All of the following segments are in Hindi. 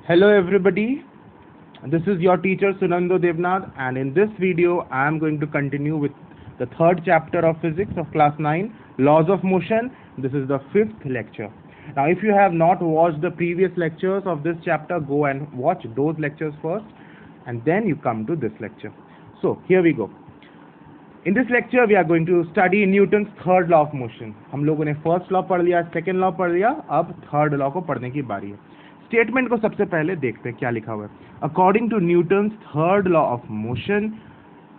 Hello everybody, this is your teacher Sunando Devnath, and in this video I am going to continue with the third chapter of physics of class 9, laws of motion. This is the fifth lecture. Now if you have not watched the previous lectures of this chapter, go and watch those lectures first and then you come to this lecture. So here we go. In this lecture we are going to study Newton's third law of motion. हम लोगों ने फर्स्ट लॉ पढ़ लिया, सेकेंड लॉ पढ़ लिया, अब थर्ड लॉ को पढ़ने की बारी है. स्टेटमेंट को सबसे पहले देखते हैं क्या लिखा हुआ है. According to Newton's third law of motion,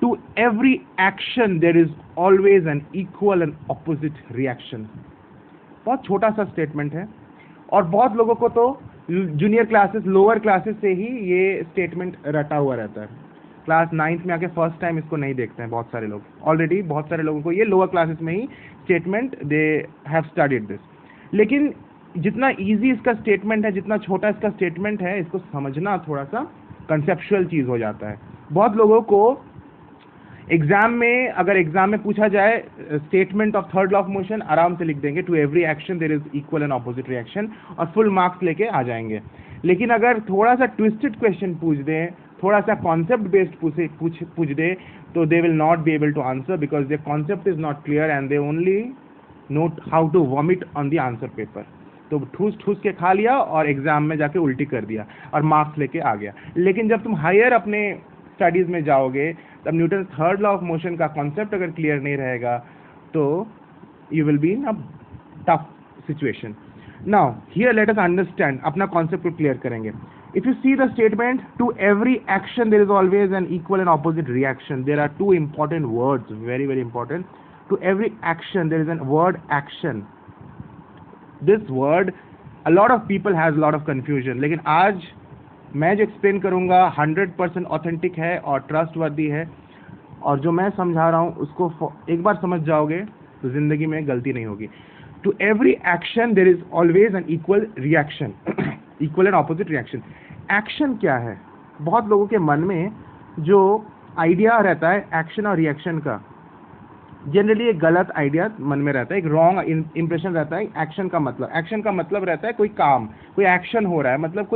to every action there is always an equal and opposite reaction. बहुत छोटा सा स्टेटमेंट है और बहुत लोगों को तो जूनियर क्लासेस, लोअर क्लासेस से ही ये स्टेटमेंट रटा हुआ रहता है. क्लास 9th में आके फर्स्ट टाइम इसको नहीं देखते हैं बहुत सारे लोग. ऑलरेडी बहुत सारे लोगों को ये लोअर क्लासेस में ही statement they have studied this. लेकिन जितना इजी इसका स्टेटमेंट है, जितना छोटा इसका स्टेटमेंट है, इसको समझना थोड़ा सा कंसेप्चुअल चीज़ हो जाता है. बहुत लोगों को एग्जाम में, अगर एग्जाम में पूछा जाए statement of third law of motion, आराम से लिख देंगे to every action there is equal and opposite reaction और फुल मार्क्स लेके आ जाएंगे. लेकिन अगर थोड़ा सा ट्विस्टेड क्वेश्चन पूछ दें, थोड़ा सा कॉन्सेप्ट बेस्ड पूछ दे, तो they will not be able to answer because their concept is not clear and they only know how to vomit on the answer paper. तो ठूस ठूस के खा लिया और एग्जाम में जाके उल्टी कर दिया और मार्क्स लेके आ गया. लेकिन जब तुम हायर अपने स्टडीज में जाओगे, तब Newton third law of motion का कॉन्सेप्ट अगर क्लियर नहीं रहेगा तो you will be in a tough situation. Now here let us understand, अपना कॉन्सेप्ट को क्लियर करेंगे. If you see the statement, to every action there is always an equal and opposite reaction, there are two important words, very very important. To every action there is an word action. This word, a lot of people has a lot of confusion. लेकिन आज मैं जो एक्सप्लेन करूँगा 100% ऑथेंटिक है और ट्रस्टवर्दी है, और जो मैं समझा रहा हूँ उसको एक बार समझ जाओगे तो ज़िंदगी में गलती नहीं होगी. To every action there is always an equal reaction, equal and opposite reaction. Action क्या है? बहुत लोगों के मन में जो आइडिया रहता है एक्शन और रिएक्शन का, जनरली एक गलत आइडिया मन में रहता है, एक रॉन्ग इंप्रेशन रहता है. एक्शन का मतलब रहता है कोई काम, कोई एक्शन हो रहा है, मतलब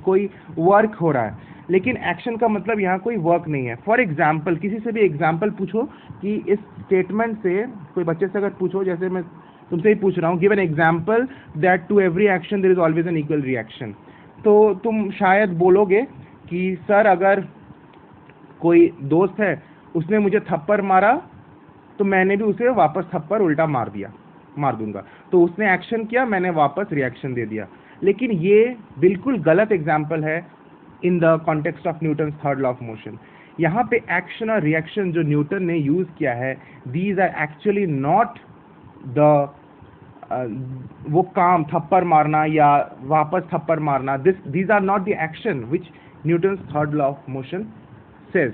कोई वर्क हो रहा है. लेकिन एक्शन का मतलब यहाँ कोई वर्क नहीं है. फॉर एग्जाम्पल, किसी से भी एग्जाम्पल पूछो कि इस स्टेटमेंट से, कोई बच्चे से अगर पूछो, जैसे मैं तुमसे ही पूछ रहा हूँ, give an example that to every action there is always an equal reaction, तो तुम शायद बोलोगे कि सर अगर कोई दोस्त है, उसने मुझे थप्पड़ मारा तो मैंने भी उसे वापस थप्पड़ उल्टा मार दूंगा. तो उसने एक्शन किया, मैंने वापस रिएक्शन दे दिया. लेकिन ये बिल्कुल गलत एग्जाम्पल है in the context of Newton's third law of motion. यहाँ पे एक्शन और रिएक्शन जो न्यूटन ने यूज किया है, these are actually not the वो काम थप्पड़ मारना या वापस थप्पड़ मारना. These are not the action which Newton's third law of motion says.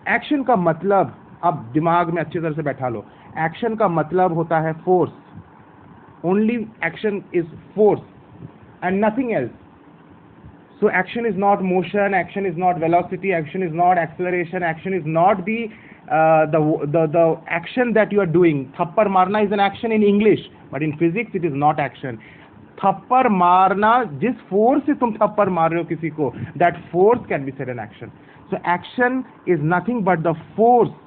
Action का मतलब, अब दिमाग में अच्छी तरह से बैठा लो, एक्शन का मतलब होता है force. Only action is force and nothing else. So action is not motion, action is not velocity, action is not acceleration, action is not the action that you are doing. थप्पड़ मारना is an action in English, but in physics it is not action. थप्पड़ मारना, जिस फोर्स से तुम थप्पड़ मार रहे हो किसी को, that force can be said an action. So action is nothing but the force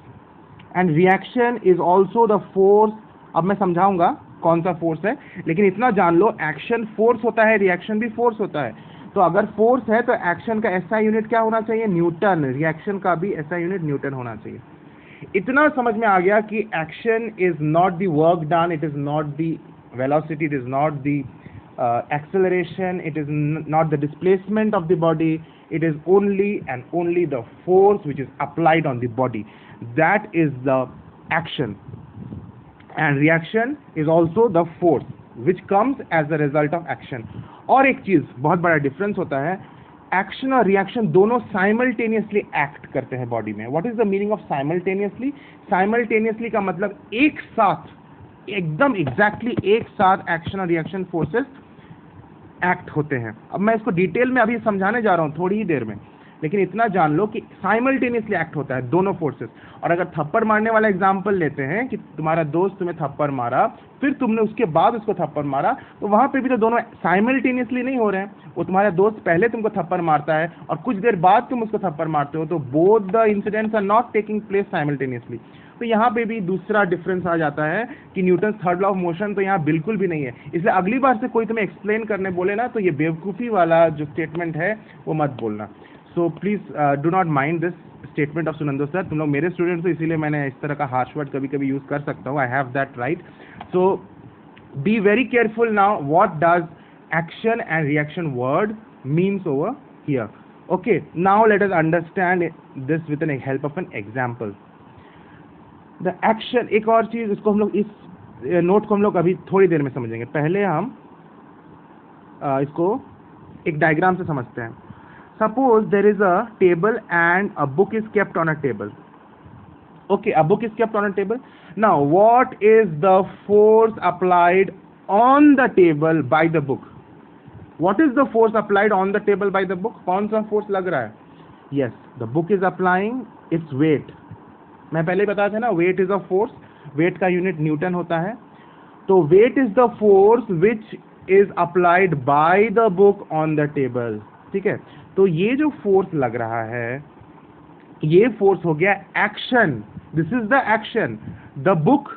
and reaction is also the force. अब मैं समझाऊंगा कौन सा फोर्स है, लेकिन इतना जान लो, एक्शन फोर्स होता है, रिएक्शन भी फोर्स होता है. तो अगर फोर्स है तो एक्शन का एसआई यूनिट क्या होना चाहिए? न्यूटन. रिएक्शन का भी एसआई यूनिट न्यूटन होना चाहिए. इतना समझ में आ गया कि action is not the work done, it is not the velocity, it is not the acceleration, it is not the displacement of the body, it is only and only the force which is applied on the body. That is the action, and reaction is also the force which comes as a result of action. और एक चीज बहुत बड़ा डिफरेंस होता है, एक्शन और रिएक्शन दोनों साइमल्टेनियसली एक्ट करते हैं बॉडी में. What is the meaning of simultaneously? Simultaneously का मतलब एक साथ, एकदम एग्जैक्टली एक साथ एक्शन और रिएक्शन फोर्सेस एक्ट होते हैं. अब मैं इसको डिटेल में अभी समझाने जा रहा हूँ थोड़ी ही देर में, लेकिन इतना जान लो कि साइमल्टेनियसली एक्ट होता है दोनों फोर्सेस। और अगर थप्पड़ मारने वाला एग्जांपल लेते हैं कि तुम्हारा दोस्त तुम्हें थप्पड़ मारा, फिर तुमने उसके बाद उसको थप्पड़ मारा, तो वहां पे भी तो दोनों साइमल्टेनियसली नहीं हो रहे हैं। वो तुम्हारा दोस्त पहले तुमको थप्पड़ मारता है और कुछ देर बाद तुम उसको थप्पड़ मारते हो, तो both the incidents are not taking place simultaneously. तो यहाँ पे भी दूसरा डिफरेंस आ जाता है कि Newton third law of motion तो यहाँ बिल्कुल भी नहीं है। इसलिए अगली बार से कोई तुम्हें एक्सप्लेन करने बोले ना, तो ये बेवकूफ़ी वाला जो स्टेटमेंट है वो मत बोलना। So please do not mind this statement of Sunando sir. तुम लोग मेरे स्टूडेंट्स हो, इसीलिए मैंने इस तरह का हार्श वर्ड कभी कभी यूज कर सकता हूँ, I have that right. So be very careful now, what does action and reaction word means over here. Okay, now let us understand this with an help of an example. The action, एक और चीज, इसको हम लोग इस नोट को हम लोग अभी थोड़ी देर में समझेंगे। पहले हम इसको एक डायग्राम से समझते हैं। Suppose there is a table and a book is kept on a table. Okay, a book is kept on a table. Now, what is the force applied on the table by the book? What is the force applied on the table by the book? कौन सा force लग रहा है? Yes, the book is applying its weight. मैं पहले बताया था ना, weight is a force. weight का unit न्यूटन होता है। तो weight is the force which is applied by the book on the table. ठीक है, तो ये जो फोर्स लग रहा है, ये फोर्स हो गया action. This is the action, the book,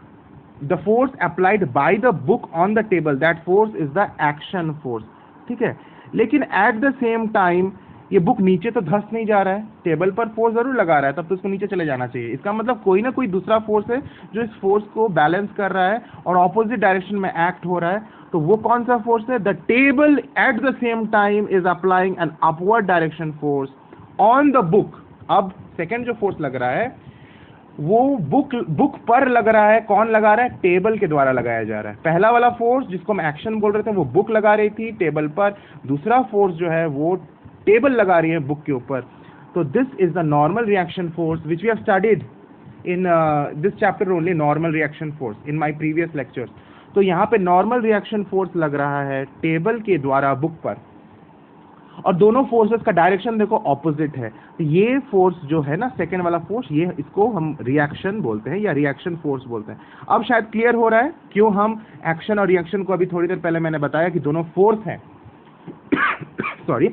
the force applied by the book on the table, that force is the action force. ठीक है, लेकिन एट द सेम टाइम ये बुक नीचे तो धंस नहीं जा रहा है, टेबल पर फोर्स जरूर लगा रहा है, तब तो उसको नीचे चले जाना चाहिए। इसका मतलब कोई ना कोई दूसरा फोर्स है जो इस फोर्स को बैलेंस कर रहा है और ऑपोजिट डायरेक्शन में एक्ट हो रहा है। तो वो कौन सा फोर्स है? The table at the same time is applying an upward direction force on the book. अब सेकेंड जो फोर्स लग रहा है वो बुक पर लग रहा है। कौन लगा रहा है? टेबल के द्वारा लगाया जा रहा है। पहला वाला फोर्स जिसको हम एक्शन बोल रहे थे वो बुक लगा रही थी टेबल पर, दूसरा फोर्स जो है वो टेबल लगा रही है बुक के ऊपर। तो this is the normal reaction force which we have studied in this chapter only, normal reaction force in my previous lectures. तो यहाँ पे नॉर्मल रिएक्शन फोर्स लग रहा है टेबल के द्वारा बुक पर, और दोनों फोर्सेस का डायरेक्शन देखो ऑपोजिट है। तो ये फोर्स जो है ना, सेकेंड वाला फोर्स, ये इसको हम रिएक्शन बोलते हैं या रिएक्शन फोर्स बोलते हैं। अब शायद क्लियर हो रहा है क्यों हम एक्शन और रिएक्शन को, अभी थोड़ी देर पहले मैंने बताया कि दोनों फोर्स हैं। Sorry,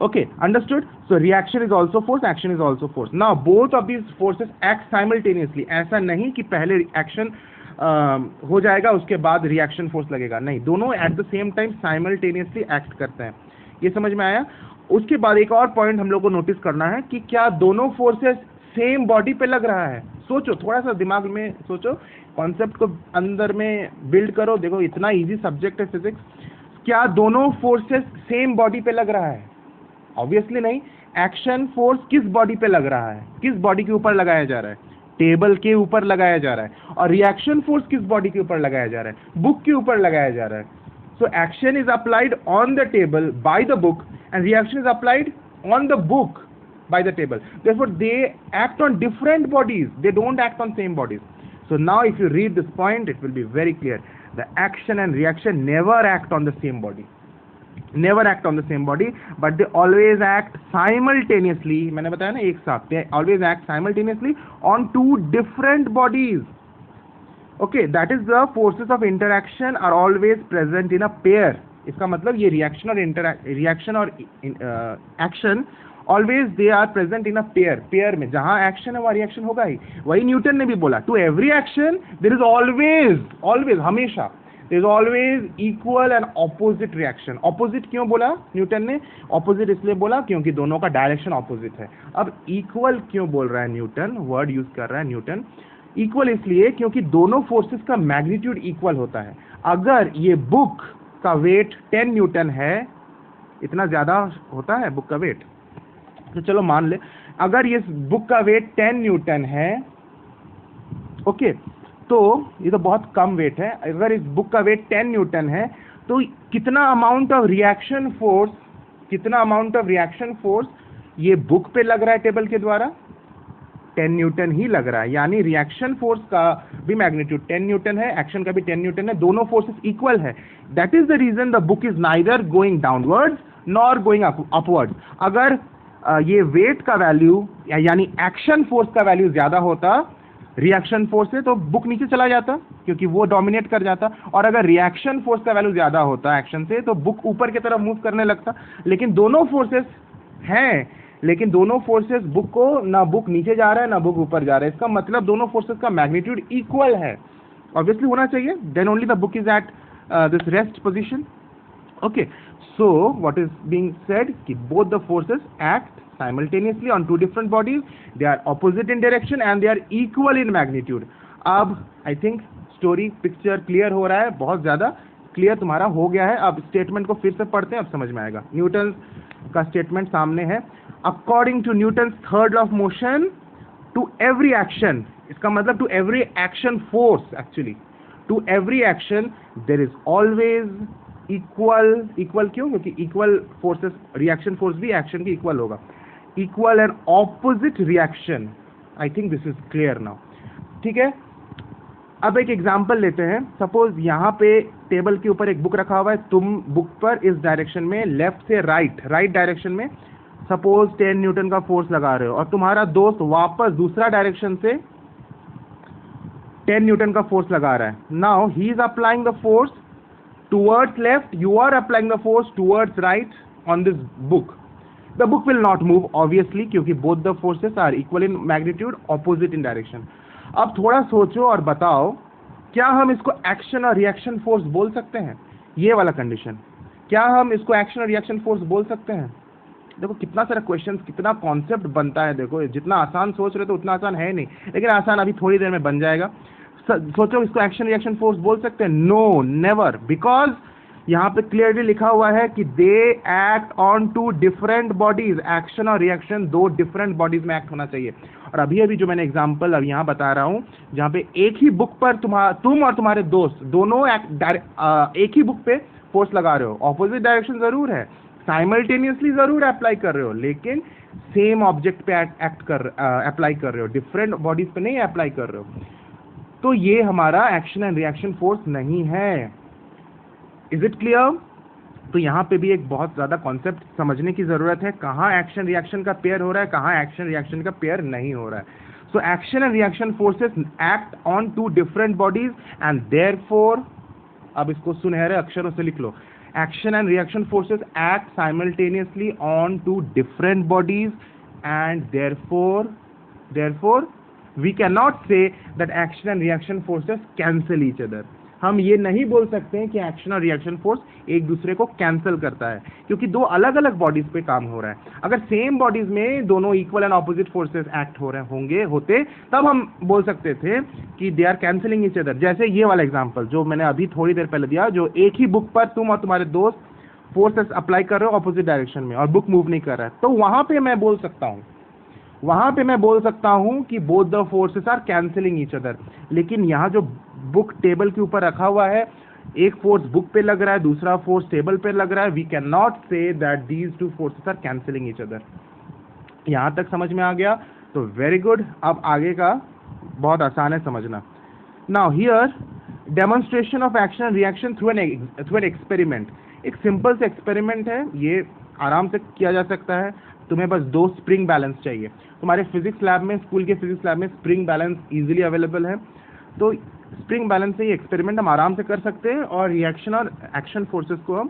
okay, understood? So reaction is also force, action is also force. Now both of these forces act simultaneously. ऐसा नहीं कि पहले एक्शन हो जाएगा उसके बाद रिएक्शन फोर्स लगेगा, नहीं, दोनों at the same time simultaneously act करते हैं। ये समझ में आया? उसके बाद एक और पॉइंट हम लोग को नोटिस करना है कि क्या दोनों फोर्सेस सेम बॉडी पे लग रहा है। सोचो, थोड़ा सा दिमाग में सोचो, कॉन्सेप्ट को अंदर में बिल्ड करो। देखो इतना इजी सब्जेक्ट है फिजिक्स। क्या दोनों फोर्सेस सेम बॉडी पे लग रहा है? ऑब्वियसली नहीं। एक्शन फोर्स किस बॉडी पे लग रहा है? किस बॉडी के ऊपर लगाया जा रहा है? टेबल के ऊपर लगाया जा रहा है। और रिएक्शन फोर्स किस बॉडी के ऊपर लगाया जा रहा है? बुक के ऊपर लगाया जा रहा है। So action is applied on the table by the book and reaction is applied on the book by the table. Therefore they act on different bodies, they don't act on same bodies. So now if you read this point it will be very clear, the action and reaction never act on the same body, never act on the same body, but they always act simultaneously. मैंने बताया ना एक साथ, they always act simultaneously on two different bodies. Okay, that is the forces of interaction are always present in a pair. इसका मतलब ये reaction और action always they are present in a pair में, जहाँ action है वहाँ reaction होगा ही। वही न्यूटन ने भी बोला, to every action there is always हमेशा there is always equal and opposite reaction. opposite क्यों बोला न्यूटन ने? opposite इसलिए बोला क्योंकि दोनों का डायरेक्शन opposite है। अब equal क्यों बोल रहा है न्यूटन, वर्ड यूज कर रहा है न्यूटन? इक्वल इसलिए क्योंकि दोनों फोर्सेस का मैग्नीट्यूड इक्वल होता है। अगर ये बुक का वेट 10 न्यूटन है, इतना ज्यादा होता है बुक का वेट, तो चलो मान ले अगर ये बुक का वेट 10 न्यूटन है, ओके, तो ये तो बहुत कम वेट है। अगर इस बुक का वेट 10 न्यूटन है तो कितना अमाउंट ऑफ रिएक्शन फोर्स ये बुक पे लग रहा है टेबल के द्वारा? 10 न्यूटन ही लग रहा है। यानी रिएक्शन फोर्स का भी मैग्नीट्यूड 10 न्यूटन है, एक्शन का भी 10 न्यूटन है, दोनों फोर्सेस इक्वल है। That is the reason the book is neither going downwards nor going upwards. अगर ये वेट का वैल्यू यानी एक्शन फोर्स का वैल्यू ज्यादा होता रिएक्शन फोर्स से, तो बुक नीचे चला जाता क्योंकि वो डोमिनेट कर जाता, और अगर रिएक्शन फोर्स का वैल्यू ज्यादा होता एक्शन से तो बुक ऊपर की तरफ मूव करने लगता। लेकिन दोनों फोर्सेस हैं, लेकिन दोनों फोर्सेस बुक को, ना बुक नीचे जा रहा है ना बुक ऊपर जा रहा है, इसका मतलब दोनों फोर्सेस का मैग्नीट्यूड इक्वल है, ऑब्वियसली होना चाहिए, then only the book is at this rest position. Okay, so what is being said कि both the forces act simultaneously on two different bodies, they are opposite in direction and they are equal in magnitude। अब I think story picture clear हो रहा है, बहुत ज़्यादा clear तुम्हारा हो गया है। अब statement को फिर से पढ़ते हैं, अब समझ में आएगा। न्यूटन का statement सामने है, according to Newton's third law of motion to every action, इसका मतलब to every action force actually, to every action there is always equal क्यों? क्योंकि इक्वल फोर्सेस, रिएक्शन फोर्स भी एक्शन की इक्वल होगा, equal and opposite reaction. I think this is clear now, ठीक है। अब एक एग्जांपल लेते हैं। सपोज यहाँ पे टेबल के ऊपर एक बुक रखा हुआ है, तुम बुक पर इस डायरेक्शन में लेफ्ट से राइट डायरेक्शन में सपोज 10 न्यूटन का फोर्स लगा रहे हो, और तुम्हारा दोस्त वापस दूसरा डायरेक्शन से 10 न्यूटन का फोर्स लगा रहा है। Now he is applying the force towards left, you are applying the force towards right on this book. The book will not move obviously क्योंकि both the forces are equal in magnitude, opposite in direction। अब थोड़ा सोचो और बताओ, क्या हम इसको एक्शन और रिएक्शन फोर्स बोल सकते हैं? ये वाला कंडीशन, क्या हम इसको एक्शन और रिएक्शन फोर्स बोल सकते हैं? देखो कितना सारा क्वेश्चंस, कितना कॉन्सेप्ट बनता है। देखो जितना आसान सोच रहे तो उतना आसान है नहीं, लेकिन आसान अभी थोड़ी देर में बन जाएगा। सोचो इसको एक्शन रिएक्शन फोर्स बोल सकते हैं? नो, नेवर, बिकॉज यहाँ पे क्लियरली लिखा हुआ है कि they act on two different bodies. Action और रिएक्शन दो डिफरेंट बॉडीज में एक्ट होना चाहिए। और अभी अभी जो मैंने एग्जांपल अब यहाँ बता रहा हूँ, जहाँ पे एक ही बुक पर तुम और तुम्हारे दोस्त दोनों एक ही बुक पे फोर्स लगा रहे हो, ऑपोजिट डायरेक्शन जरूर है, साइमल्टेनियसली जरूर अप्लाई कर रहे हो, लेकिन सेम ऑब्जेक्ट पे अप्लाई कर रहे हो, डिफरेंट बॉडीज पे नहीं अप्लाई कर रहे हो, तो ये हमारा एक्शन एंड रिएक्शन फोर्स नहीं है। Is it clear? तो यहाँ पे भी एक बहुत ज्यादा कॉन्सेप्ट समझने की जरूरत है, कहाँ एक्शन रिएक्शन का पेयर हो रहा है, कहाँ एक्शन रिएक्शन का पेयर नहीं हो रहा है। So action and reaction forces act on two different bodies and therefore, अब इसको सुनहरे अक्षरों से लिख लो, action and reaction forces act simultaneously on two different bodies and therefore we cannot say that action and reaction forces cancel each other। हम ये नहीं बोल सकते हैं कि एक्शन और रिएक्शन फोर्स एक दूसरे को कैंसिल करता है, क्योंकि दो अलग अलग बॉडीज पे काम हो रहा है। अगर सेम बॉडीज में दोनों equal and opposite forces act हो रहे होते तब हम बोल सकते थे कि they are cancelling each other. जैसे ये वाला एग्जांपल जो मैंने अभी थोड़ी देर पहले दिया, जो एक ही बुक पर तुम और तुम्हारे दोस्त फोर्सेस अप्लाई कर रहे हो ऑपोजिट डायरेक्शन में और बुक मूव नहीं कर रहा है, तो वहां पे मैं बोल सकता हूं कि both the forces are cancelling each other. लेकिन यहाँ जो बुक टेबल के ऊपर रखा हुआ है, एक फोर्स बुक पे लग रहा है, दूसरा फोर्स टेबल पे लग रहा है, we can not say that these two forces are cancelling each other. यहाँ तक समझ में आ गया? तो वेरी गुड। अब आगे का बहुत आसान है समझना। Now here demonstration of action and reaction through an experiment. एक सिंपल से एक्सपेरिमेंट है, ये आराम से किया जा सकता है। तुम्हें बस दो स्प्रिंग बैलेंस चाहिए। तुम्हारे फिजिक्स लैब में, स्कूल के फिजिक्स लैब में स्प्रिंग बैलेंस इजीली अवेलेबल है, तो स्प्रिंग बैलेंस से ये एक्सपेरिमेंट हम आराम से कर सकते हैं और रिएक्शन और एक्शन फोर्सेस को हम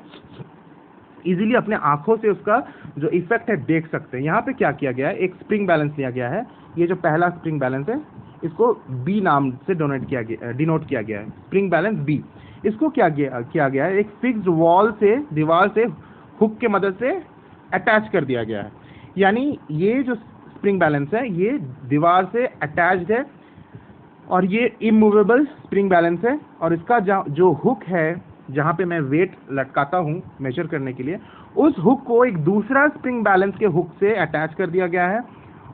इजीली अपने आंखों से उसका जो इफेक्ट है देख सकते हैं। यहाँ पे क्या किया गया है, एक स्प्रिंग बैलेंस लिया गया है। ये जो पहला स्प्रिंग बैलेंस है, इसको बी नाम से डिनोट किया गया है, स्प्रिंग बैलेंस बी। इसको क्या किया गया है, एक फिक्स्ड वॉल से, दीवार से हुक के मदद से अटैच कर दिया गया है। यानी ये जो स्प्रिंग बैलेंस है ये दीवार से अटैच्ड है और ये इमूवेबल स्प्रिंग बैलेंस है, और इसका जो हुक है जहाँ पे मैं वेट लटकाता हूँ मेजर करने के लिए, उस हुक को एक दूसरा स्प्रिंग बैलेंस के हुक से अटैच कर दिया गया है।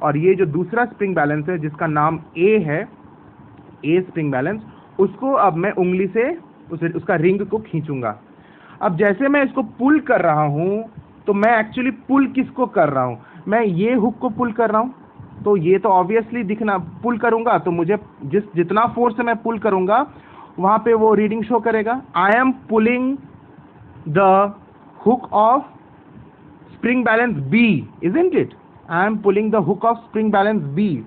और ये जो दूसरा स्प्रिंग बैलेंस है जिसका नाम ए है, ए स्प्रिंग बैलेंस, उसको अब मैं उंगली से उसका रिंग को खींचूंगा। अब जैसे मैं इसको पुल कर रहा हूँ, तो मैं एक्चुअली पुल किसको कर रहा हूँ, मैं ये हुक को पुल कर रहा हूँ, तो ये तो ऑब्वियसली दिखना, पुल करूंगा तो मुझे जितना फोर्स से मैं पुल करूंगा वहां पे वो रीडिंग शो करेगा। I am pulling the hook of spring balance B, isn't it? I am pulling the hook of spring balance B.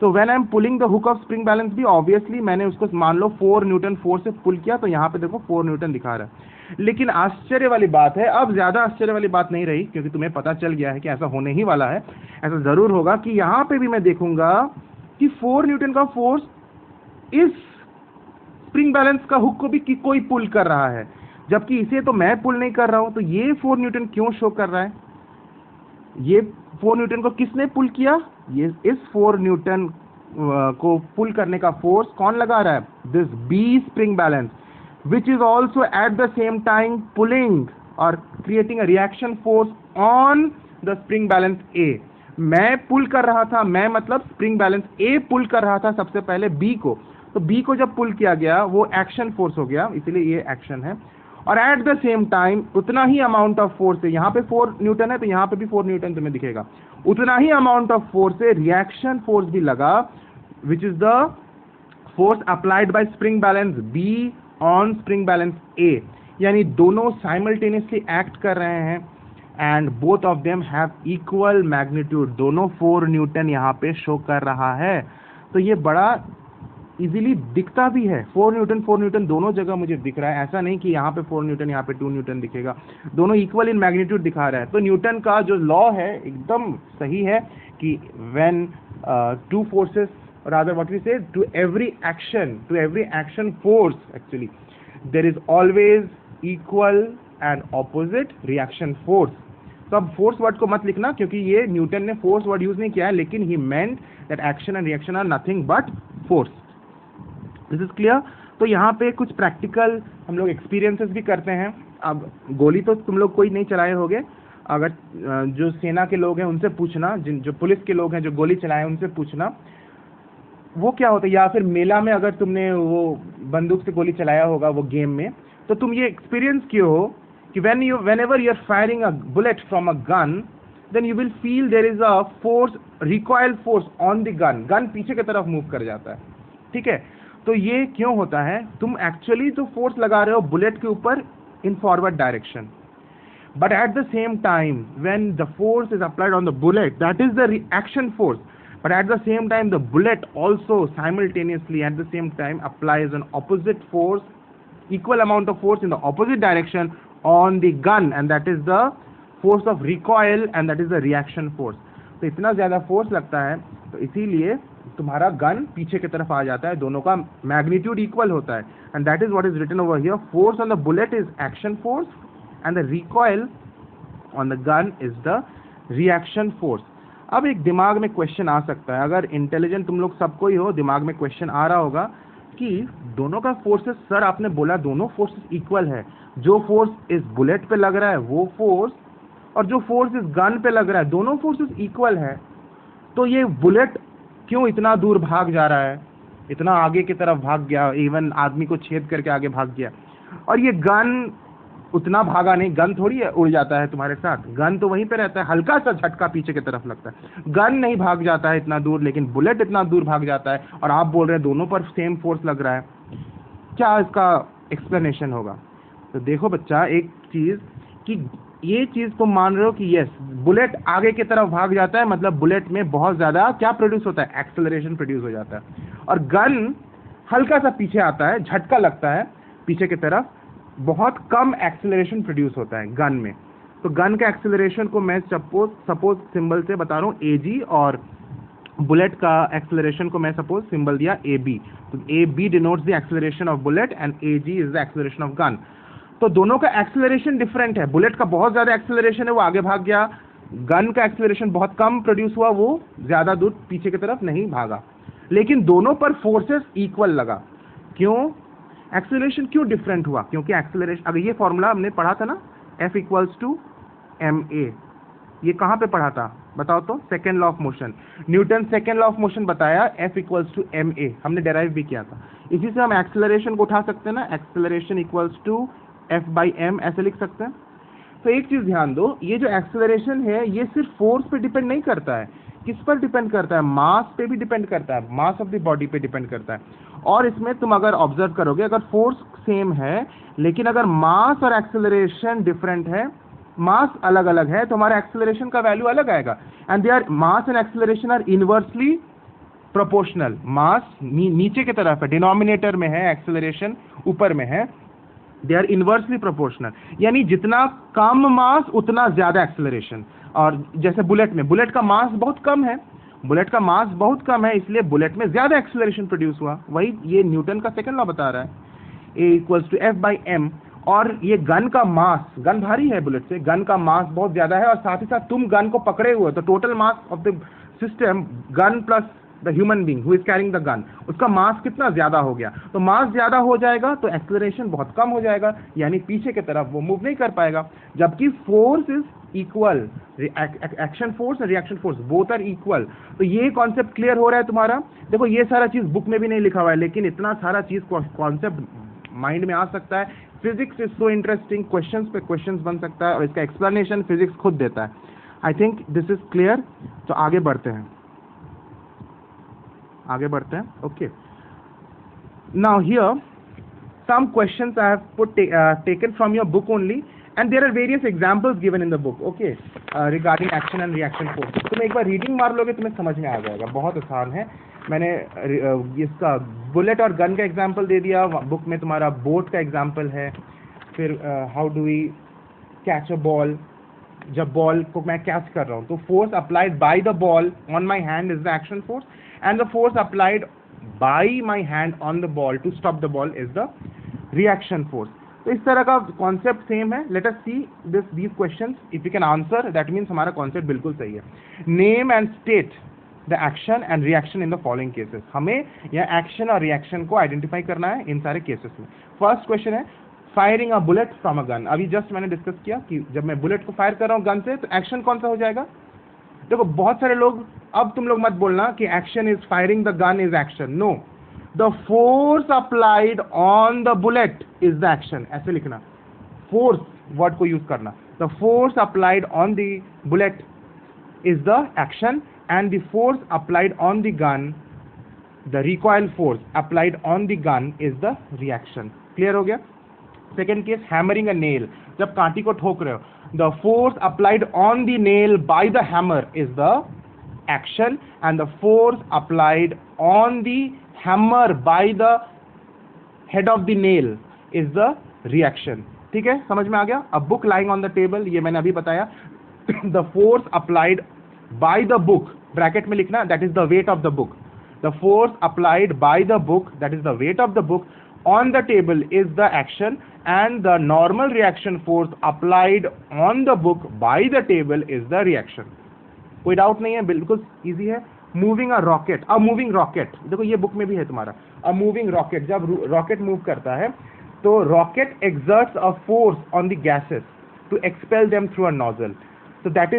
तो when I am pulling the hook of spring balance B, obviously मैंने उसको मान लो 4 न्यूटन फोर्स से पुल किया, तो यहाँ पे देखो 4 न्यूटन दिखा रहा है। लेकिन आश्चर्य वाली बात है, अब ज्यादा आश्चर्य वाली बात नहीं रही, क्योंकि तुम्हें पता चल गया है कि ऐसा होने ही वाला है। ऐसा जरूर होगा कि यहाँ पे भी मैं देखूंगा कि 4 न्यूटन का फोर्स इस स्प्रिंग बैलेंस का हुक को भी कोई पुल कर रहा है, जबकि इसे तो मैं पुल नहीं कर रहा हूं। तो ये 4 न्यूटन क्यों शो कर रहा है? ये 4 न्यूटन को किसने पुल किया? ये इस 4 न्यूटन को पुल करने का फोर्स कौन लगा रहा है? This be spring balance, which is also at the same time pulling or creating a reaction force on the spring balance A। मैं पुल कर रहा था, मैं मतलब स्प्रिंग बैलेंस A पुल कर रहा था सबसे पहले B को, तो B को जब पुल किया गया वो एक्शन फोर्स हो गया, इसीलिए ये एक्शन है। और एट द सेम टाइम उतना ही अमाउंट ऑफ फोर्स है, यहाँ पे 4 न्यूटन है तो यहाँ पे भी 4 न्यूटन तुम्हें दिखेगा, उतना ही अमाउंट ऑफ फोर्स है, रिएक्शन फोर्स भी लगा, which is the force applied bye spring balance B on spring balance A। यानी दोनों साइमल्टेनियसली एक्ट कर रहे हैं and both of them have equal magnitude. दोनों 4 न्यूटन यहाँ पे शो कर रहा है, तो ये बड़ा इजीली दिखता भी है। 4 न्यूटन दोनों जगह मुझे दिख रहा है, ऐसा नहीं कि यहाँ पे 4 न्यूटन यहाँ पे 2 न्यूटन दिखेगा, दोनों इक्वल इन मैग्नीट्यूड दिखा रहा है। तो न्यूटन का जो लॉ है एकदम सही है कि when two forces, rather what we say, to every action force actually there is always equal and opposite reaction force। तो अब फोर्स वर्ड को मत लिखना, क्योंकि ये न्यूटन ने फोर्स वर्ड यूज नहीं किया है, लेकिन he meant that action and reaction are nothing but force. This is clear. तो यहाँ पे कुछ प्रैक्टिकल हम लोग एक्सपीरियंसेस भी करते हैं। अब गोली तो तुम लोग कोई नहीं चलाए होगे, अगर जो सेना के लोग हैं उनसे पूछना, जो पुलिस के लोग हैं जो गोली चलाए उनसे पूछना वो क्या होता है, या फिर मेला में अगर तुमने वो बंदूक से गोली चलाया होगा वो गेम में, तो तुम ये एक्सपीरियंस किए हो कि whenever you are firing a bullet from a gun, then you will feel there is a force, recoil force on the gun। Gun पीछे की तरफ मूव कर जाता है, ठीक है। तो ये क्यों होता है? तुम एक्चुअली तो फोर्स लगा रहे हो बुलेट के ऊपर in forward direction, but at the same time when the force is applied on the bullet, that is the reaction force, but at the same time the bullet also simultaneously at the same time applies an opposite force, equal amount of force in the opposite direction on the gun, and that is the force of recoil and that is the reaction force। तो इतना ज्यादा फोर्स लगता है तो इसीलिए तुम्हारा गन पीछे की तरफ आ जाता है, दोनों का मैग्नीट्यूड इक्वल होता है, and that is what is written over here. Force on the bullet is action force and the recoil on the gun is the reaction force. अब एक दिमाग में क्वेश्चन आ सकता है, अगर इंटेलिजेंट तुम लोग सबको ही हो, दिमाग में क्वेश्चन आ रहा होगा कि दोनों का फोर्सेस, सर आपने बोला दोनों फोर्सेस इक्वल है, जो फोर्स इस बुलेट पे लग रहा है वो फोर्स और जो फोर्स इस गन पे लग रहा है दोनों फोर्सेस इक्वल है, तो ये बुलेट क्यों इतना दूर भाग जा रहा है, इतना आगे की तरफ भाग गया, इवन आदमी को छेद करके आगे भाग गया, और ये गन उतना भागा नहीं, गन थोड़ी उड़ जाता है तुम्हारे साथ, गन तो वहीं पे रहता है, हल्का सा झटका पीछे की तरफ लगता है, गन नहीं भाग जाता है इतना दूर, लेकिन बुलेट इतना दूर भाग जाता है, और आप बोल रहे हैं दोनों पर सेम फोर्स लग रहा है। क्या इसका एक्सप्लेनेशन होगा? तो देखो बच्चा, एक चीज कि ये चीज तुम मान रहे हो कि यस बुलेट आगे की तरफ भाग जाता है, मतलब बुलेट में बहुत ज्यादा क्या प्रोड्यूस होता है, एक्सेलरेशन प्रोड्यूस हो जाता है, और गन हल्का सा पीछे आता है, झटका लगता है पीछे की तरफ, बहुत कम एक्सेलरेशन प्रोड्यूस होता है गन में। तो गन का एक्सेलरेशन को मैं सपोज सिंबल से बता रहा हूँ AG, और बुलेट का एक्सेलरेशन को मैं सपोज सिंबल दिया AB। तो AB denotes the acceleration of bullet and AG is the acceleration of gun. तो दोनों का एक्सेलरेशन डिफरेंट है, बुलेट का बहुत ज्यादा एक्सेलरेशन है, वो आगे भाग गया, गन का एक्सेलरेशन बहुत कम प्रोड्यूस हुआ, वो ज्यादा दूर पीछे की तरफ नहीं भागा, लेकिन दोनों पर फोर्सेस इक्वल लगा। क्यों? एक्सेलरेशन क्यों डिफरेंट हुआ? क्योंकि एक्सेलरेशन, अगर ये फॉर्मूला हमने पढ़ा था ना, F = ma, ये कहाँ पे पढ़ा था बताओ तो? Second law of motion, Newton second law of motion बताया, F = ma, हमने डेराइव भी किया था। इसी से हम एक्सेलरेशन को उठा सकते हैं ना, एक्सेलरेशन = F/m ऐसे लिख सकते हैं। तो एक चीज ध्यान दो, ये जो एक्सेलरेशन है ये सिर्फ फोर्स पे डिपेंड नहीं करता है, किस पर डिपेंड करता है? मास पे भी डिपेंड करता है, मास ऑफ द बॉडी पे डिपेंड करता है। और इसमें तुम अगर ऑब्जर्व करोगे, अगर फोर्स सेम है लेकिन अगर मास और एक्सेलरेशन डिफरेंट है, मास अलग अलग है तो हमारा एक्सेलरेशन का वैल्यू अलग आएगा. And their mass and acceleration are inversely proportional. Mass नीचे की तरफ है, डिनोमिनेटर में है, एक्सेलरेशन ऊपर में है. दे आर इनवर्सली प्रोपोर्शनल, यानी जितना कम मास उतना ज्यादा एक्सेलरेशन. और जैसे बुलेट का मास बहुत कम है, इसलिए बुलेट में ज्यादा एक्सेलरेशन प्रोड्यूस हुआ. वही ये न्यूटन का सेकंड लॉ बता रहा है, A=F/m. और ये गन का मास, गन भारी है बुलेट से, गन का मास बहुत ज्यादा है, और साथ ही साथ तुम गन को पकड़े हुए, तो total mass of the system, gun plus the human being who is carrying the gun, उसका मास कितना ज्यादा हो गया. तो मास ज्यादा हो जाएगा तो एक्सेलरेशन बहुत कम हो जाएगा, यानी पीछे की तरफ वो मूव नहीं कर पाएगा. जबकि force is equal, action force और reaction force both are equal. तो ये कॉन्सेप्ट क्लियर हो रहा है तुम्हारा. देखो ये सारा चीज बुक में भी नहीं लिखा हुआ है, लेकिन इतना सारा चीज कॉन्सेप्ट माइंड में आ सकता है. Physics is so interesting, questions पे क्वेश्चंस बन सकता है, और इसका एक्सप्लेनेशन फिजिक्स खुद देता है. I think this is clear. तो आगे बढ़ते हैं. Okay, now here some questions I have taken from your book only, and there are various examples given in the book. Okay, regarding action and reaction force. तुम एक बार रीडिंग मार लोगे तुम्हें समझ में आ जाएगा, बहुत आसान है. मैंने इसका बुलेट और गन का एग्जाम्पल दे दिया. बुक में तुम्हारा बोट का एग्जाम्पल है. फिर how do we catch a ball, जब बॉल को मैं कैच कर रहा हूँ तो force applied by the ball on my hand is the action force, and the force applied by my hand on the ball to stop the ball is the reaction force. तो इस तरह का कॉन्सेप्ट सेम है. Let us see these questions, if you can answer that means हमारा कॉन्सेप्ट बिल्कुल सही है. Name and state the action and reaction in the following cases. हमें यह एक्शन और रिएक्शन को आइडेंटिफाई करना है इन सारे केसेस में. फर्स्ट क्वेश्चन है firing a bullet from a gun. अभी जस्ट मैंने डिस्कस किया कि जब मैं बुलेट को फायर कर रहा हूँ गन से तो एक्शन कौन सा हो जाएगा. देखो बहुत सारे लोग, अब तुम लोग मत बोलना कि action is firing the gun is action. No, the force applied on the bullet is the action. ऐसे लिखना, फोर्स वर्ड को यूज करना. The force applied on the bullet is the action, and the force applied on the gun, the recoil force applied on the gun is the reaction. Clear हो गया. Second case, hammering a nail. जब कांटी को ठोक रहे हो, the force applied on the nail by the hammer is the action, and the force applied on the hammer by the head of the nail is the reaction. ठीक है, समझ में आ गया. अब book lying on the table, ये मैंने अभी बताया. The force applied by the book, bracket में लिखना, that is the weight of the book. The force applied by the book, that is the weight of the book, on the table is the action, and the normal reaction force applied on the book by the table is the reaction. कोई डाउट नहीं है, बिल्कुल इजी है. Moving a rocket, a moving rocket, देखो ये बुक में भी है तुम्हारा. अ मूविंग रॉकेट, जब रॉकेट मूव करता है तो rocket exerts a force on the gases to expel them through a nozzle. So that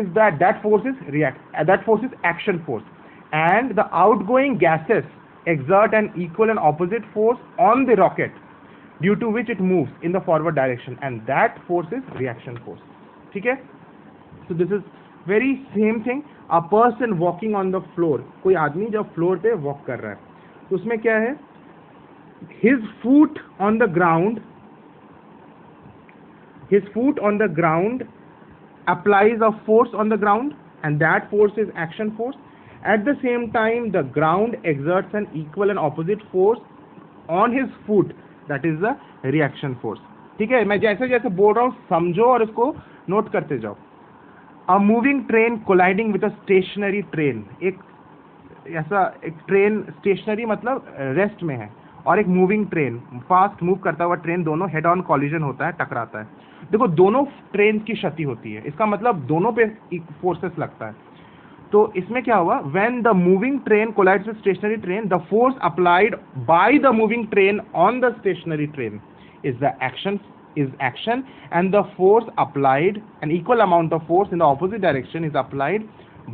force is action force, and the outgoing gases exert an equal and opposite force on the rocket, due to which it moves in the forward direction, and that force is reaction force. ठीक है. So this is very same thing. A person walking on the floor, कोई आदमी जब फ्लोर पे वॉक कर रहा है तो उसमें क्या है, his foot on the ground applies a force on the ground, and that force is action force. At the same time, the ground exerts an equal and opposite force on his foot, that is the reaction force. ठीक है, मैं जैसे जैसे बोल रहा हूँ समझो और इसको नोट करते जाओ. A moving train colliding with a stationary train. एक ट्रेन स्टेशनरी मतलब रेस्ट में है, और एक मूविंग ट्रेन, फास्ट मूव करता हुआ ट्रेन, दोनों हेड ऑन कॉलिजन होता है, टकराता है. देखो दोनों ट्रेन की क्षति होती है, इसका मतलब दोनों पे फोर्सेस लगता है. तो इसमें क्या हुआ, when the moving train collides with stationary train, the force applied by the moving train on the stationary train is action, and the force applied, an equal amount of force in the opposite direction is applied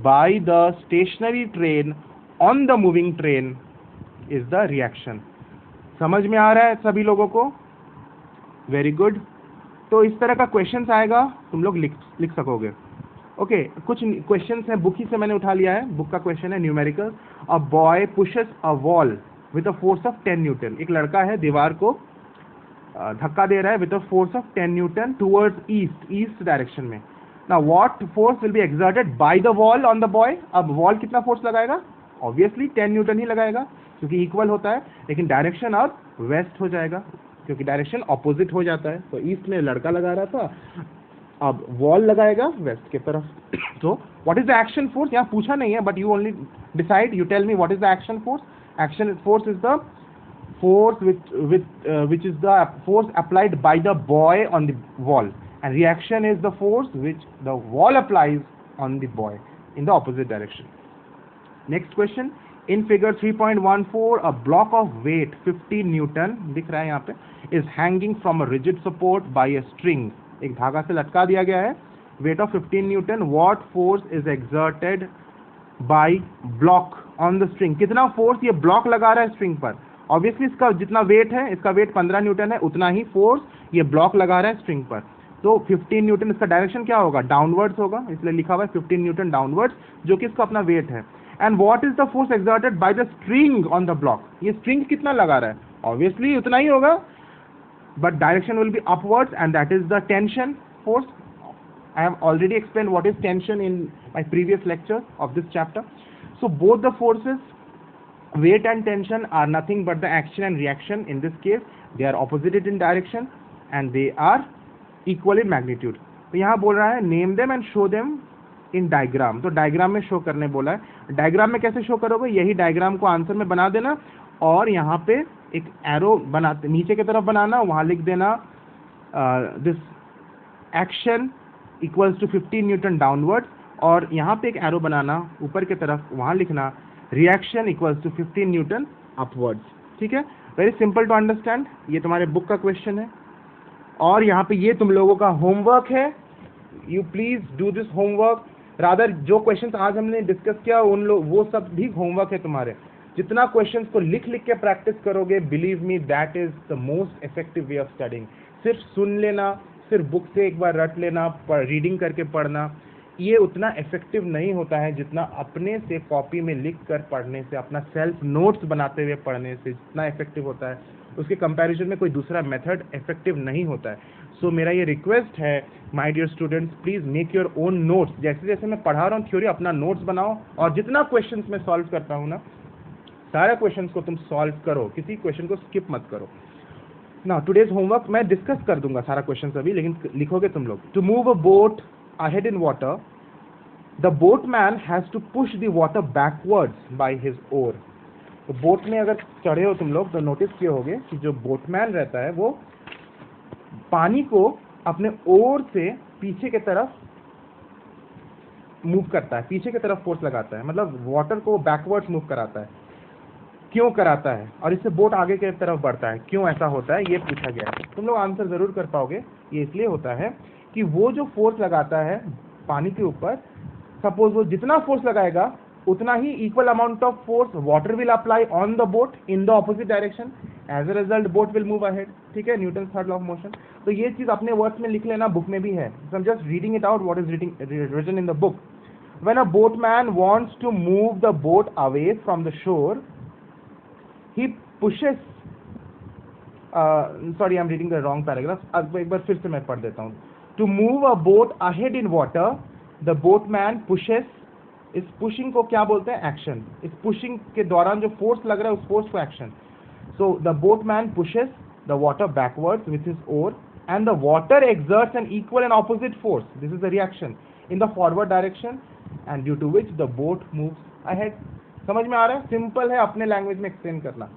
by the stationary train on the moving train is the reaction. समझ में आ रहा है सभी लोगों को? Very good. तो इस तरह का क्वेश्चंस आएगा, तुम लोग लिख सकोगे. ओके, कुछ क्वेश्चंस हैं बुक ही से मैंने उठा लिया है. बुक का क्वेश्चन है numerical. A boy pushes a wall with a force of 10 Newton. एक लड़का है दीवार को धक्का दे रहा है with a force of 10 Newton towards east direction में. Now what force will be exerted by the wall on the boy? अब wall कितना force लगाएगा? Obviously 10 न्यूटन ही लगाएगा क्योंकि इक्वल होता है, लेकिन डायरेक्शन अब वेस्ट हो जाएगा क्योंकि डायरेक्शन ऑपोजिट हो जाता है. तो ईस्ट में लड़का लगा रहा था, अब वॉल लगाएगा वेस्ट की तरफ. तो what is the action force? यहाँ पूछा नहीं है, but you only decide, you tell me what is the action force. Action force is the force which is the force applied by the boy on the wall, and reaction is the force which the wall applies on the boy in the opposite direction. Next question, in figure 3.14 a block of weight 50 newton दिख रहा है यहाँ पे is hanging from a rigid support by a string. एक धागा से लटका दिया गया है, weight of 15 newton. What force is exerted by block on the string? कितना फोर्स ये ब्लॉक लगा रहा है स्ट्रिंग पर? ऑब्वियसली इसका जितना वेट है, इसका वेट 15 न्यूटन है, उतना ही फोर्स ये ब्लॉक लगा रहा है स्ट्रिंग पर. तो 15 न्यूटन, इसका डायरेक्शन क्या होगा? डाउनवर्ड्स होगा, इसलिए लिखा हुआ है 15 न्यूटन डाउनवर्ड्स, जो कि इसका अपना वेट है. And what is the force exerted by the string on the block? ये स्ट्रिंग कितना लगा रहा है? ऑब्वियसली उतना ही होगा, but direction will be upwards and that is the tension force. I have already explain what is tension in my previous lecture of this chapter. So both the forces, weight and tension, are nothing but the action and reaction. In this case they are opposite in direction and they are equal in magnitude. तो यहाँ बोल रहा है name them and show them in diagram. तो डायग्राम में शो करने बोला है. डायग्राम में कैसे शो करोगे? यही डायग्राम को आंसर में बना देना और यहाँ पे एक एरो बना, नीचे की तरफ बनाना, वहाँ लिख देना this action equals to 15 newton downward, और यहाँ पे एक एरो बनाना ऊपर की तरफ, वहाँ लिखना reaction equals to 15 newton upwards. ठीक है, वेरी सिंपल टू अंडरस्टैंड. ये तुम्हारे बुक का क्वेश्चन है और यहाँ पे ये तुम लोगों का होमवर्क है. You please do this homework. Rather जो क्वेश्चंस आज हमने डिस्कस किया वो सब भी होमवर्क है तुम्हारे. जितना क्वेश्चंस को लिख लिख के प्रैक्टिस करोगे, believe me that is the most effective way of studying. सिर्फ सुन लेना, सिर्फ बुक से एक बार रट लेना, रीडिंग करके पढ़ना, ये उतना इफेक्टिव नहीं होता है जितना अपने से कॉपी में लिख कर पढ़ने से, अपना सेल्फ नोट्स बनाते हुए पढ़ने से जितना इफेक्टिव होता है, उसके कंपैरिजन में कोई दूसरा मेथड इफेक्टिव नहीं होता है. सो मेरा ये रिक्वेस्ट है my dear students, please make your own notes. जैसे जैसे मैं पढ़ा रहा हूँ थ्योरी, अपना नोट्स बनाओ और जितना क्वेश्चंस मैं सॉल्व करता हूँ ना, सारे क्वेश्चंस को तुम सॉल्व करो, किसी क्वेश्चन को स्किप मत करो. ना टुडेज होमवर्क मैं डिस्कस कर दूंगा सारा क्वेश्चन अभी, लेकिन लिखोगे तुम लोग. To move a boat ahead in water, the boatman has to push the water backwards by his oar. तो बोट में अगर चढ़े हो तुम लोग तो नोटिस किए होगे कि जो बोटमैन रहता है वो पानी को अपने ओर से पीछे की तरफ मूव करता है, पीछे की तरफ फोर्स लगाता है, मतलब वाटर को बैकवर्ड्स मूव कराता है. क्यों कराता है? और इससे बोट आगे की तरफ बढ़ता है. क्यों ऐसा होता है ये पूछा गया है. तुम लोग आंसर जरूर कर पाओगे. ये इसलिए होता है कि वो जो फोर्स लगाता है पानी के ऊपर, सपोज वो जितना फोर्स लगाएगा उतना ही equal amount of force water will apply on the boat in the opposite direction. As a result boat will move ahead. ठीक है, Newton third law of motion. तो ये चीज अपने वर्ड्स में लिख लेना, बुक में भी है. So I am just reading it out what is written in the book. When a boatman wants to move the boat away from the shore, he pushes sorry, I'm reading the wrong paragraph. अब एक बार फिर से मैं पढ़ देता हूँ. To move a boat ahead in water, the boatman pushes. इस पुशिंग को क्या बोलते हैं? एक्शन. इस पुशिंग के दौरान जो फोर्स लग रहा है उस फोर्स को action. So the boatman pushes the water backwards with his oar, and the water exerts an equal and opposite force. This is the reaction in the forward direction, and due to which the boat moves ahead. समझ में आ रहा है? सिंपल है, अपने लैंग्वेज में एक्सप्लेन करना.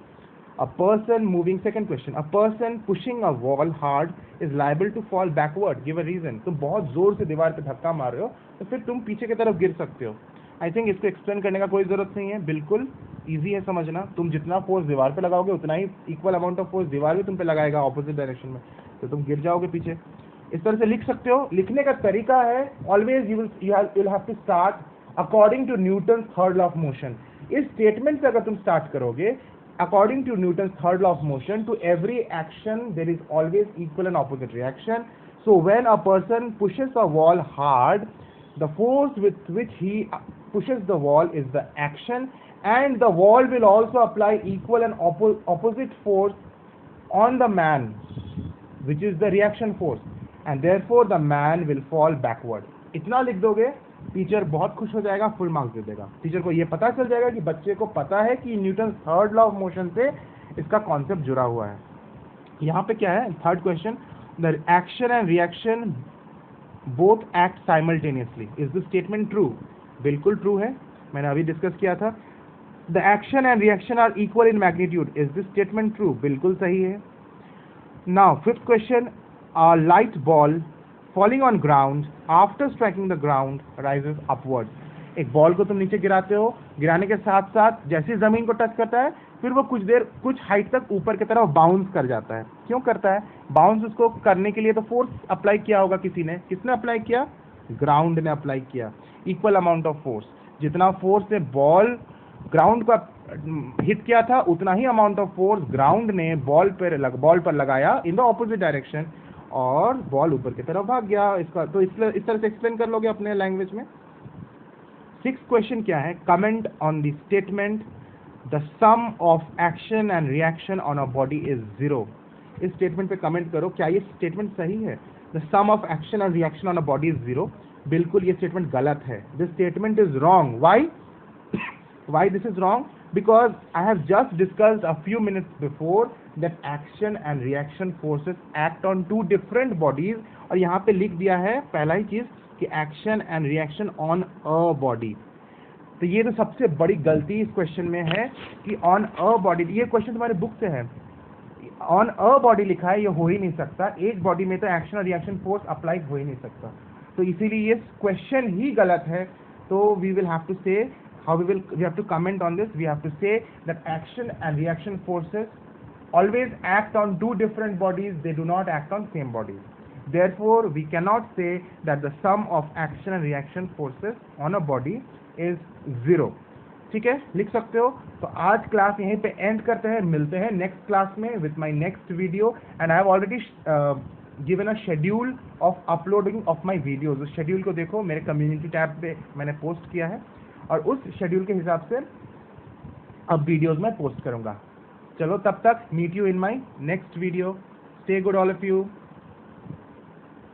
A person moving, second question, a person pushing a wall hard is liable to fall backward. Give a reason. तुम बहुत जोर से दीवार पे धक्का मार रहे हो तो फिर तुम पीछे की तरफ गिर सकते हो. आई थिंक इसको एक्सप्लेन करने का कोई जरूरत नहीं है, बिल्कुल इजी है समझना. तुम जितना फोर्स दीवार पे लगाओगे उतना ही इक्वल अमाउंट ऑफ फोर्स दीवार भी तुम पे लगाएगा ऑपोजिट डायरेक्शन में, तो तुम गिर जाओगे पीछे. इस तरह से लिख सकते हो. लिखने का तरीका है always you will have to start according to Newton third law of motion. इस स्टेटमेंट से अगर तुम स्टार्ट करोगे, according to Newton's third law of motion, to every action there is always equal and opposite reaction. So when a person pushes a wall hard, the force with which he pushes the wall is the action, and the wall will also apply equal and opposite force on the man, which is the reaction force, and therefore the man will fall backward. इतना लिख दोगे टीचर बहुत खुश हो जाएगा, फुल मार्क्स दे देगा। टीचर को ये पता चल जाएगा कि बच्चे को पता है कि Newton third law of motion से इसका कॉन्सेप्ट जुड़ा हुआ है। यहाँ पे क्या है, third question, the action and reaction both act simultaneously, is this statement true? बिल्कुल ट्रू है, मैंने अभी डिस्कस किया था। The action and reaction are equal in magnitude, is this statement true? बिल्कुल सही है। Now fifth question, a light ball falling on ground after striking the ground rises upwards. एक बॉल को तुम नीचे गिराते हो, गिराने के साथ साथ जैसे ही जमीन को टच करता है फिर वो कुछ हाइट तक ऊपर की तरफ बाउंस कर जाता है। क्यों करता है बाउंस? उसको करने के लिए तो फोर्स अप्लाई किया होगा किसी ने। किसने अप्लाई किया? ग्राउंड ने अप्लाई किया। इक्वल अमाउंट ऑफ फोर्स, जितना फोर्स से बॉल ग्राउंड का हिट किया था उतना ही अमाउंट ऑफ फोर्स ग्राउंड ने बॉल पर लगाया इन द ऑपोजिट डायरेक्शन, और बॉल ऊपर की तरफ भाग गया। इसका तो इस तरह से एक्सप्लेन कर लोगे अपने लैंग्वेज में। सिक्स्थ क्वेश्चन क्या है, comment on the statement the sum of action and reaction on a body is zero. इस स्टेटमेंट पे कमेंट करो, क्या ये स्टेटमेंट सही है? The sum of action and reaction on a body is zero. बिल्कुल ये स्टेटमेंट गलत है। This statement is wrong. Why this is wrong? Because I have just discussed a few minutes before that action and reaction forces act on two different bodies, और यहाँ पे लिख दिया है पहला ही चीज कि action and reaction on a body। तो ये तो सबसे बड़ी गलती इस क्वेश्चन में है कि on a body, ये क्वेश्चन तुम्हारे बुक से है, on a body लिखा है, ये हो ही नहीं सकता। एक बॉडी में तो एक्शन और रिएक्शन फोर्स अप्लाई हो ही नहीं सकता, तो इसीलिए ये क्वेश्चन ही गलत है। तो we will have to say how we have to comment on this. We have to say that action and reaction forces always act on two different bodies, they do not act on same bodies. Therefore we cannot say that the sum of action and reaction forces on a body is zero. ठीक है, लिख सकते हो। तो आज क्लास यहीं पे एंड करते हैं, मिलते हैं नेक्स्ट क्लास में with my next video, and I have already given a schedule of uploading of my videos। उस शेड्यूल को देखो, मेरे कम्युनिटी टैब पे मैंने पोस्ट किया है, और उस शेड्यूल के हिसाब से अब वीडियोस मैं पोस्ट करूंगा। चलो तब तक meet you in my next video. Stay good all of you.